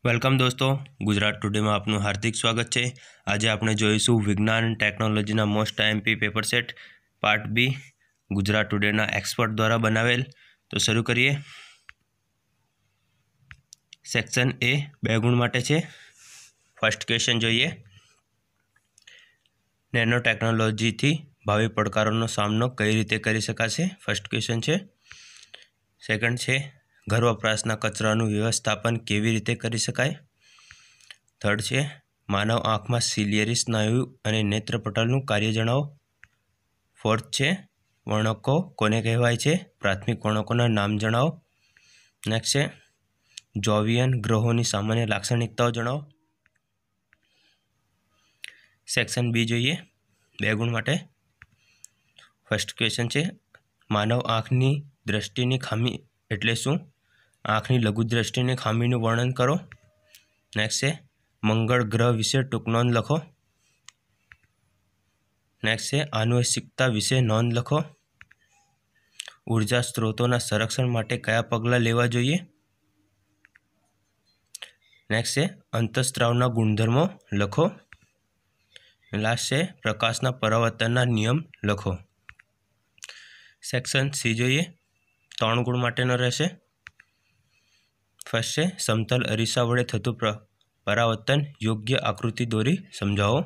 Welcome दोस्तों, Gujarat today में आपનું हार्दिक स्वागत है। आज આપણે જોઈશું વિજ્ઞાન ટેકનોલોજીના most IMP paper set part B Gujarat टुडेના एक्सपर्ट द्वारा बनावेल। तो शुरू करिए। सेक्शन ए 2 गुण माटे छे। फर्स्ट क्वेश्चन જોઈએ। નેનો ટેકનોલોજીથી ભાવિ પડકારોનો સામનો કઈ રીતે કરી શકાશે? ફર્સ્ટ ક્વેશ્ચન છે। સેકન્ડ છે घर वपराशना कचराનું व्यवस्थापन केवी रीते करी शकाय। थर्ड है मानव आँख में सिलियरी स्नायु अने नेत्रपटलનું कार्य जणावो। फोर्थ है वर्णको कोने कहेवाय छे? प्राथमिक वर्णकोना नाम जणावो। नेक्स्ट है जोवियन ग्रहोनी सामान्य लाक्षणिकताओ जणावो। सेक्शन बी जोईए 2 गुण माटे। फर्स्ट क्वेश्चन है मानव आँखनी दृष्टिनी खामी एटले शुं? आँखनी लघुदृष्टिनी खामीनुं वर्णन करो। नेक्स्ट है मंगल ग्रह विषे टूंक नोंध लखो। नेक्स्ट है आनुवंशिकता विषे नोंध लखो। ऊर्जा स्त्रोतोना संरक्षण माटे कया पगला लेवा जोईए। नेक्स्ट है अंतःस्रावना गुणधर्मो लखो। लास्ट है प्रकाशना परावर्तनना नियम लखो। सेक्शन सी जोईए 3 गुण माटेनो रहेशे। फर्स्ट है समतल अरीसा वडे थतुं परावर्तन योग्य आकृति दोरी समझावो।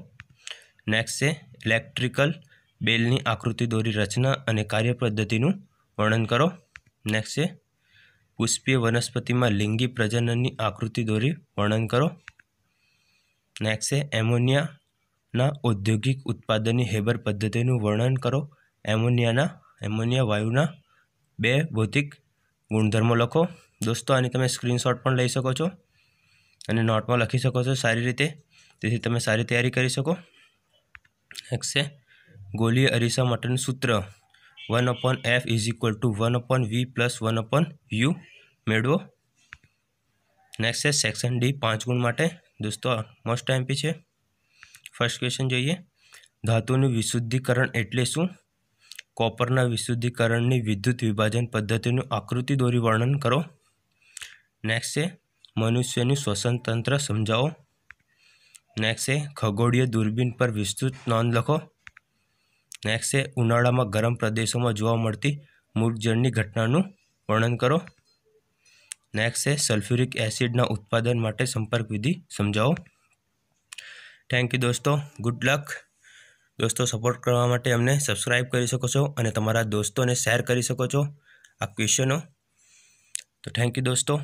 नेक्स्ट है इलेक्ट्रिकल बेलनी आकृति दोरी रचना अने कार्यपद्धतिनुं वर्णन करो। नेक्स्ट है पुष्पीय वनस्पति में लिंगी प्रजनननी आकृति दोरी वर्णन करो। नेक्स्ट है एमोनिया औद्योगिक उत्पादननी हेबर पद्धतिनुं वर्णन करो। एमोनिया वायुना 2 भौतिक गुणधर्मो लखो। दोस्तों आनी तमे स्क्रीनशॉट पण लई शको छो अने नोट में लखी शको छो सारी रीते, तेथी तमे सारी तैयारी करी शको। नेक्स्ट है गोलीय अरीसा माटेनुं सूत्र 1/f = 1/v + 1/u मेळवो। नेक्स्ट है सेक्शन डी 5 गुण माटे। दोस्तों मोस्ट आईएमपी छे। फर्स्ट क्वेश्चन जोईए धातुनुं विशुद्धीकरण एटले शुं? कॉपरना विशुद्धीकरणनी विद्युत विभाजन पद्धतिनुं आकृति दोरी वर्णन करो। नेक्स्ट है मनुष्यनुं श्वसन तंत्र समझावो। नेक्स्ट है खगोळीय दूरबीन पर विस्तृत नोंध लखो। नेक्स्ट है उनाळा में गरम प्रदेशों में जोवा मळती मूर्छजळनी घटनानुं वर्णन करो। नेक्स्ट है सल्फ्यूरिक एसिडना उत्पादन माटे संपर्क विधि समझावो। थैंक यू दोस्तों, गुड लक। दोस्तों सपोर्ट करवा माटे अमने सब्सक्राइब करी शको छो अने तमारा दोस्तों ने शेर करी शको छो आ क्वेश्चनों। तो थैंक यू दोस्तों।